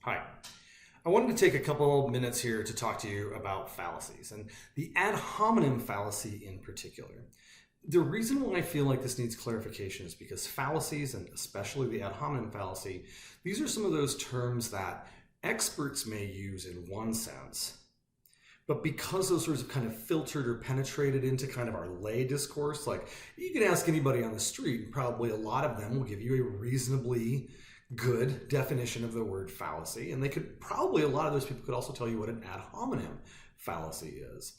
Hi. I wanted to take a couple minutes here to talk to you about fallacies and the ad hominem fallacy in particular. The reason why I feel like this needs clarification is because fallacies, and especially the ad hominem fallacy, these are some of those terms that experts may use in one sense, but because those sorts of kind of filtered or penetrated into kind of our lay discourse, like you can ask anybody on the street, and probably a lot of them will give you a reasonably good definition of the word fallacy. And they could probably, a lot of those people could also tell you what an ad hominem fallacy is.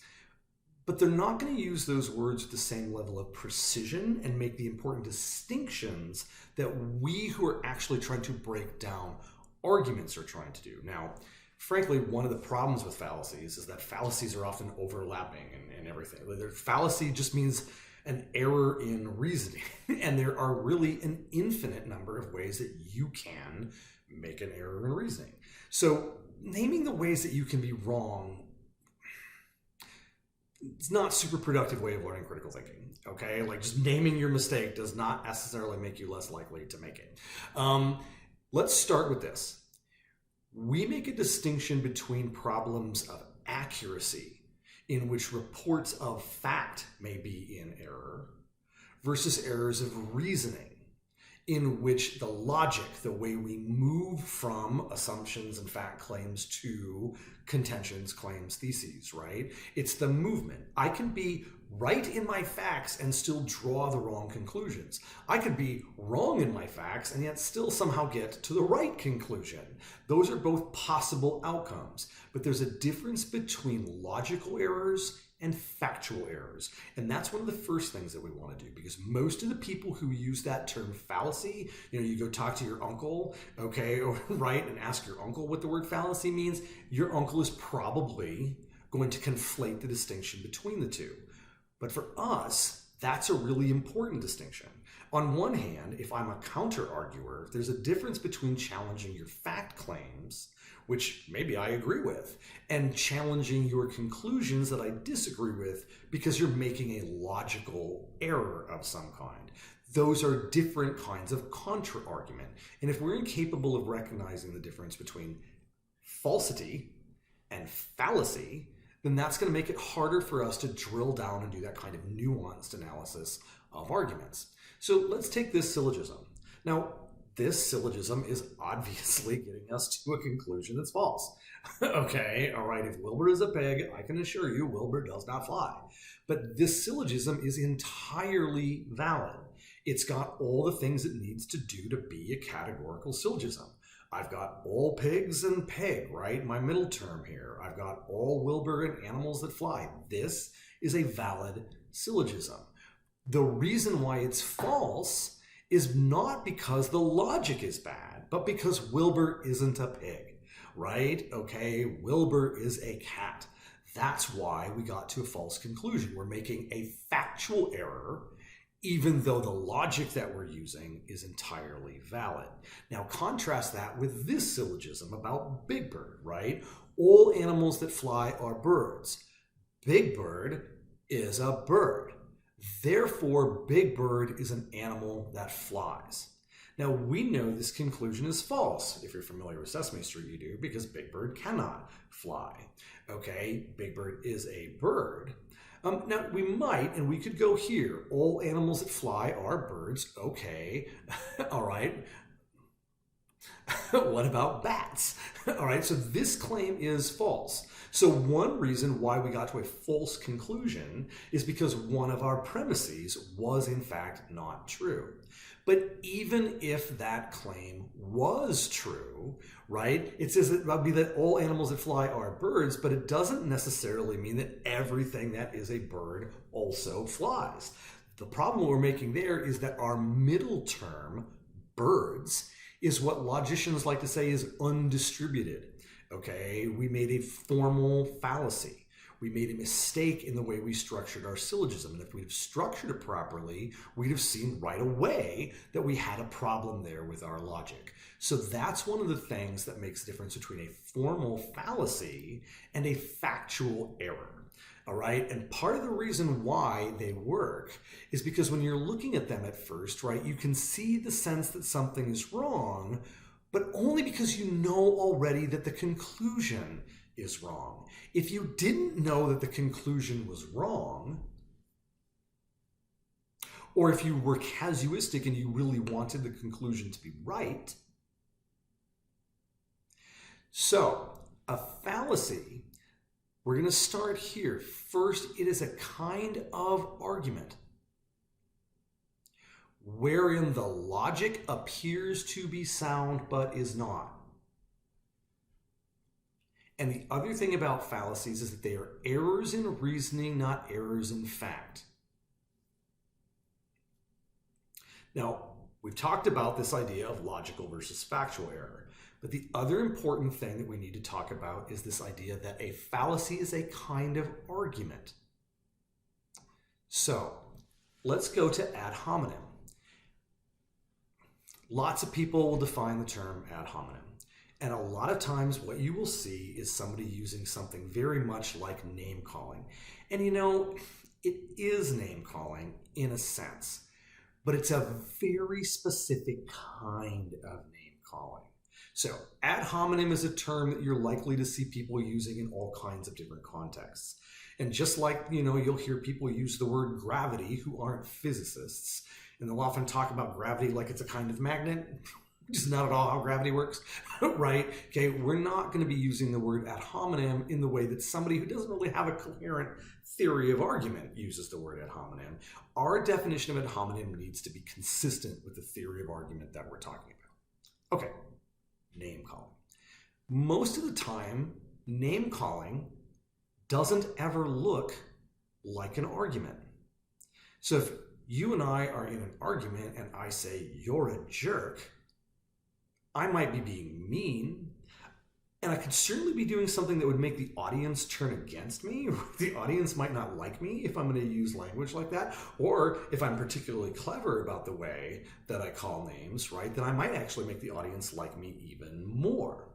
But they're not going to use those words with the same level of precision and make the important distinctions that we who are actually trying to break down arguments are trying to do. Now, frankly, one of the problems with fallacies is that fallacies are often overlapping and everything. Fallacy just means an error in reasoning, and there are really an infinite number of ways that you can make an error in reasoning. So naming the ways that you can be wrong, it's not a super productive way of learning critical thinking, okay? Like just naming your mistake does not necessarily make you less likely to make it. Let's start with this. We make a distinction between problems of accuracy, in which reports of fact may be in error, versus errors of reasoning, in which the logic, the way we move from assumptions and fact claims to contentions, claims, theses, right? It's the movement. I can be right in my facts and still draw the wrong conclusions. I could be wrong in my facts and yet still somehow get to the right conclusion. Those are both possible outcomes, but there's a difference between logical errors and factual errors. And that's one of the first things that we want to do, because most of the people who use that term fallacy, you go talk to your uncle, okay, right, and ask your uncle what the word fallacy means, your uncle is probably going to conflate the distinction between the two. But for us, that's a really important distinction. On one hand, if I'm a counter-arguer, there's a difference between challenging your fact claims, which maybe I agree with, and challenging your conclusions that I disagree with because you're making a logical error of some kind. Those are different kinds of contra-argument. And if we're incapable of recognizing the difference between falsity and fallacy, then that's going to make it harder for us to drill down and do that kind of nuanced analysis of arguments. So let's take this syllogism. Now, this syllogism is obviously getting us to a conclusion that's false. Okay, all right, if Wilbur is a pig, I can assure you Wilbur does not fly. But this syllogism is entirely valid. It's got all the things it needs to do to be a categorical syllogism. I've got all pigs and pig, right? My middle term here. I've got all Wilbur and animals that fly. This is a valid syllogism. The reason why it's false is not because the logic is bad, but because Wilbur isn't a pig, right? Okay, Wilbur is a cat. That's why we got to a false conclusion. We're making a factual error, even though the logic that we're using is entirely valid. Now contrast that with this syllogism about Big Bird, right? All animals that fly are birds. Big Bird is a bird. Therefore, Big Bird is an animal that flies. Now, we know this conclusion is false. If you're familiar with Sesame Street, you do, because Big Bird cannot fly. Okay, Big Bird is a bird. Now, we might, and we could go here. All animals that fly are birds. Okay, all right. What about bats? All right, so this claim is false. So one reason why we got to a false conclusion is because one of our premises was in fact not true. But even if that claim was true, right, it says that would be that all animals that fly are birds, but it doesn't necessarily mean that everything that is a bird also flies. The problem we're making there is that our middle term, birds, is what logicians like to say is undistributed. Okay, we made a formal fallacy. We made a mistake in the way we structured our syllogism. And if we'd have structured it properly, we'd have seen right away that we had a problem there with our logic. So that's one of the things that makes the difference between a formal fallacy and a factual error. All right, and part of the reason why they work is because when you're looking at them at first, right, you can see the sense that something is wrong, but only because you know already that the conclusion is wrong. If you didn't know that the conclusion was wrong, or if you were casuistic and you really wanted the conclusion to be right. So, a fallacy, we're going to start here. First, it is a kind of argument wherein the logic appears to be sound but is not. And the other thing about fallacies is that they are errors in reasoning, not errors in fact. Now, we've talked about this idea of logical versus factual error, but the other important thing that we need to talk about is this idea that a fallacy is a kind of argument. So, let's go to ad hominem. Lots of people will define the term ad hominem. And a lot of times what you will see is somebody using something very much like name calling. And you know, it is name calling in a sense, but it's a very specific kind of name calling. So ad hominem is a term that you're likely to see people using in all kinds of different contexts. And just like, you know, you'll hear people use the word gravity who aren't physicists, and they'll often talk about gravity like it's a kind of magnet, which is not at all how gravity works, right? Okay, we're not going to be using the word ad hominem in the way that somebody who doesn't really have a coherent theory of argument uses the word ad hominem. Our definition of ad hominem needs to be consistent with the theory of argument that we're talking about. Okay, name calling. Most of the time, name calling doesn't ever look like an argument. So if you and I are in an argument and I say, "You're a jerk," I might be being mean, and I could certainly be doing something that would make the audience turn against me. The audience might not like me if I'm going to use language like that, or if I'm particularly clever about the way that I call names, right, then I might actually make the audience like me even more.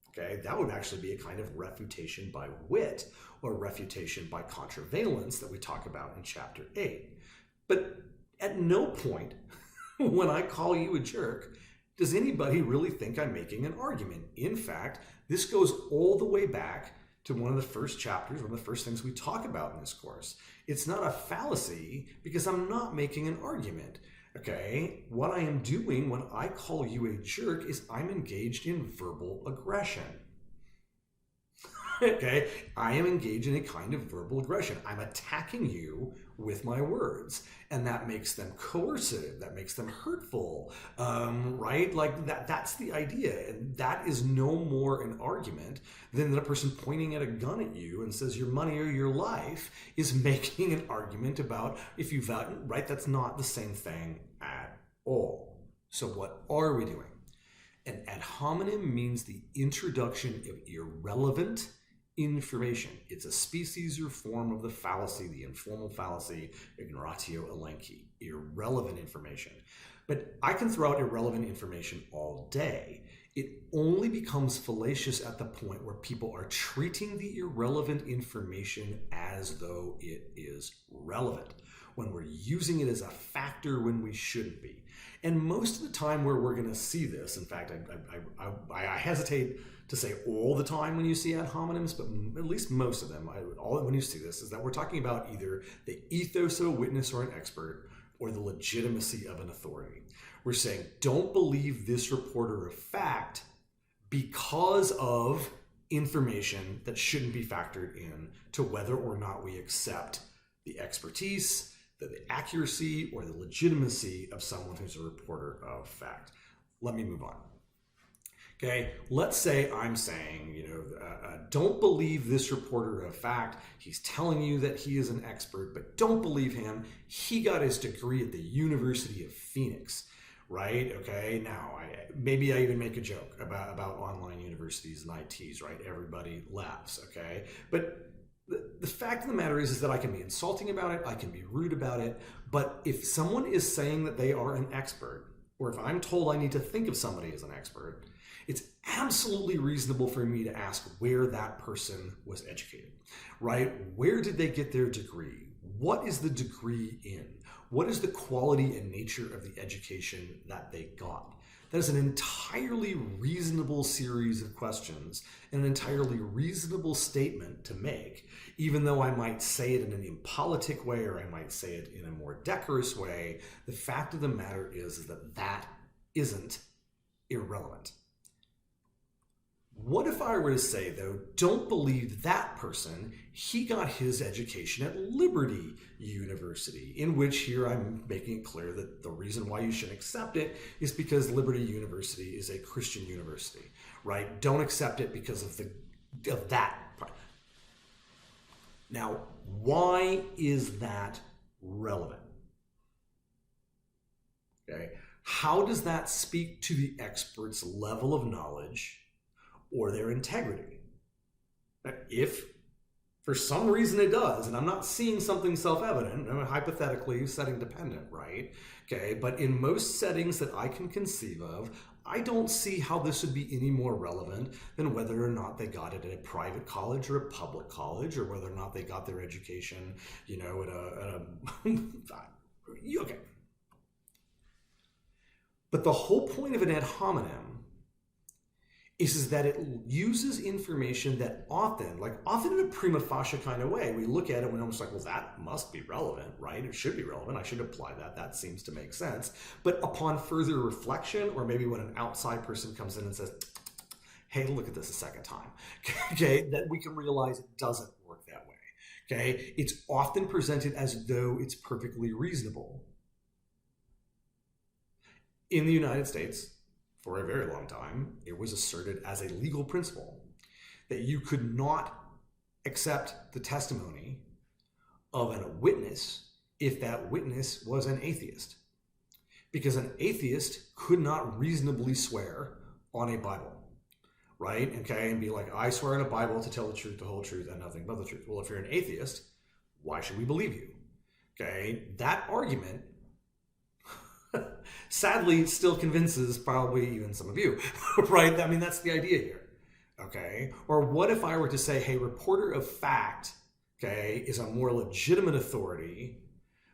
Okay, that would actually be a kind of refutation by wit or refutation by contravalence that we talk about in chapter 8. But at no point when I call you a jerk does anybody really think I'm making an argument. In fact, this goes all the way back to one of the first chapters, one of the first things we talk about in this course. It's not a fallacy because I'm not making an argument. Okay, what I am doing when I call you a jerk is I'm engaged in verbal aggression. Okay, I am engaged in a kind of verbal aggression. I'm attacking you with my words, and that makes them coercive, that makes them hurtful, right? Like that's the idea, and that is no more an argument than a person pointing at a gun at you and says your money or your life is making an argument about if you value, right? That's not the same thing at all. So what are we doing? An ad hominem means the introduction of irrelevant information. It's a species or form of the fallacy, the informal fallacy, ignoratio elenchi, irrelevant information. But I can throw out irrelevant information all day. It only becomes fallacious at the point where people are treating the irrelevant information as though it is relevant, when we're using it as a factor when we shouldn't be. And most of the time where we're going to see this, in fact, I hesitate to say all the time when you see ad hominems, but at least most of them, when you see this, is that we're talking about either the ethos of a witness or an expert or the legitimacy of an authority. We're saying, don't believe this reporter of fact because of information that shouldn't be factored in to whether or not we accept the expertise, the accuracy, or the legitimacy of someone who's a reporter of fact. Let me move on. Okay, let's say I'm saying, don't believe this reporter of fact. He's telling you that he is an expert, but don't believe him. He got his degree at the University of Phoenix, right? Okay, now maybe I even make a joke about online universities and ITs, right? Everybody laughs, okay? But the fact of the matter is that I can be insulting about it, I can be rude about it, but if someone is saying that they are an expert, or if I'm told I need to think of somebody as an expert, it's absolutely reasonable for me to ask where that person was educated, right? Where did they get their degree? What is the degree in? What is the quality and nature of the education that they got? That is an entirely reasonable series of questions and an entirely reasonable statement to make, even though I might say it in an impolitic way or I might say it in a more decorous way. The fact of the matter is that that isn't irrelevant. What if I were to say, though, don't believe that person, he got his education at Liberty University, in which here I'm making it clear that the reason why you should accept it is because Liberty University is a Christian university, right? Don't accept it because of that part. Now, why is that relevant? Okay, how does that speak to the expert's level of knowledge or their integrity? If for some reason it does, and I'm not seeing something self-evident, I'm hypothetically setting dependent, right? Okay, but in most settings that I can conceive of, I don't see how this would be any more relevant than whether or not they got it at a private college or a public college, or whether or not they got their education, you know, at a okay. But the whole point of an ad hominem is that it uses information that often in a prima facie kind of way, we look at it and we're almost like, well, that must be relevant, right? It should be relevant. I should apply that. That seems to make sense. But upon further reflection, or maybe when an outside person comes in and says, hey, look at this a second time, okay, that we can realize it doesn't work that way, okay? It's often presented as though it's perfectly reasonable. In the United States, for a very long time, it was asserted as a legal principle that you could not accept the testimony of a witness if that witness was an atheist, because an atheist could not reasonably swear on a Bible, right? Okay, and be like, I swear on a Bible to tell the truth, the whole truth, and nothing but the truth. Well, if you're an atheist, why should we believe you? Okay, that argument sadly still convinces probably even some of you, right? I mean, that's the idea here, okay? Or what if I were to say, hey, reporter of fact, okay, is a more legitimate authority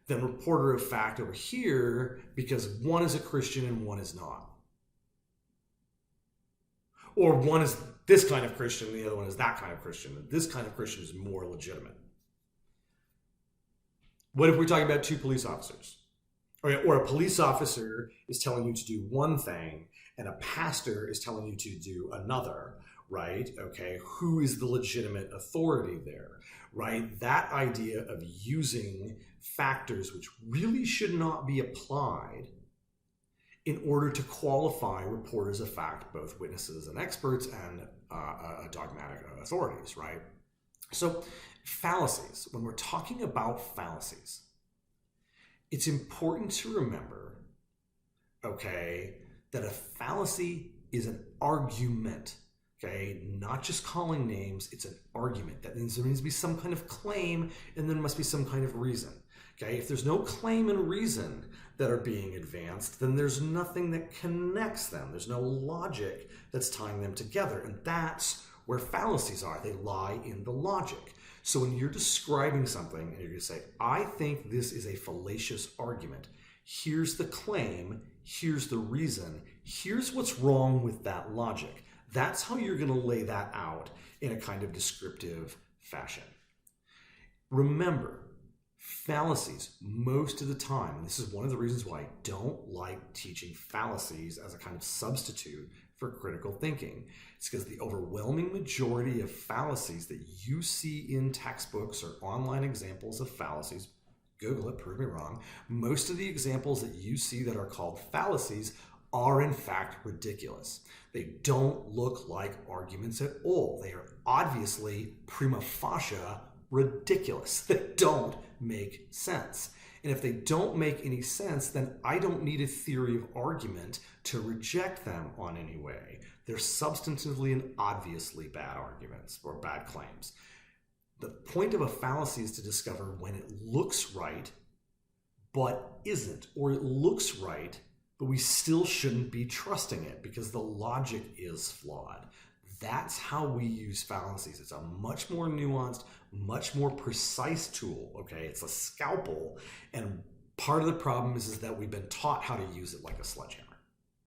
than reporter of fact over here because one is a Christian and one is not. Or one is this kind of Christian and the other one is that kind of Christian, and this kind of Christian is more legitimate. What if we're talking about two police officers? Or a police officer is telling you to do one thing and a pastor is telling you to do another, right? Okay, who is the legitimate authority there, right? That idea of using factors which really should not be applied in order to qualify reporters of fact, both witnesses and experts and dogmatic authorities, right? So fallacies, when we're talking about fallacies, it's important to remember, okay, that a fallacy is an argument, okay? Not just calling names, it's an argument. That means there needs to be some kind of claim and there must be some kind of reason, okay? If there's no claim and reason that are being advanced, then there's nothing that connects them. There's no logic that's tying them together, and that's where fallacies are. They lie in the logic. So when you're describing something and you're going to say, I think this is a fallacious argument, here's the claim, here's the reason, here's what's wrong with that logic. That's how you're going to lay that out in a kind of descriptive fashion. Remember, fallacies, most of the time, and this is one of the reasons why I don't like teaching fallacies as a kind of substitute for critical thinking. It's because the overwhelming majority of fallacies that you see in textbooks or online examples of fallacies, Google it, prove me wrong, most of the examples that you see that are called fallacies are in fact ridiculous. They don't look like arguments at all. They are obviously prima facie ridiculous. They don't make sense. And if they don't make any sense, then I don't need a theory of argument to reject them on any way. They're substantively and obviously bad arguments or bad claims. The point of a fallacy is to discover when it looks right, but isn't, or it looks right, but we still shouldn't be trusting it because the logic is flawed. That's how we use fallacies. It's a much more nuanced, much more precise tool, okay? It's a scalpel, and part of the problem is that we've been taught how to use it like a sledgehammer.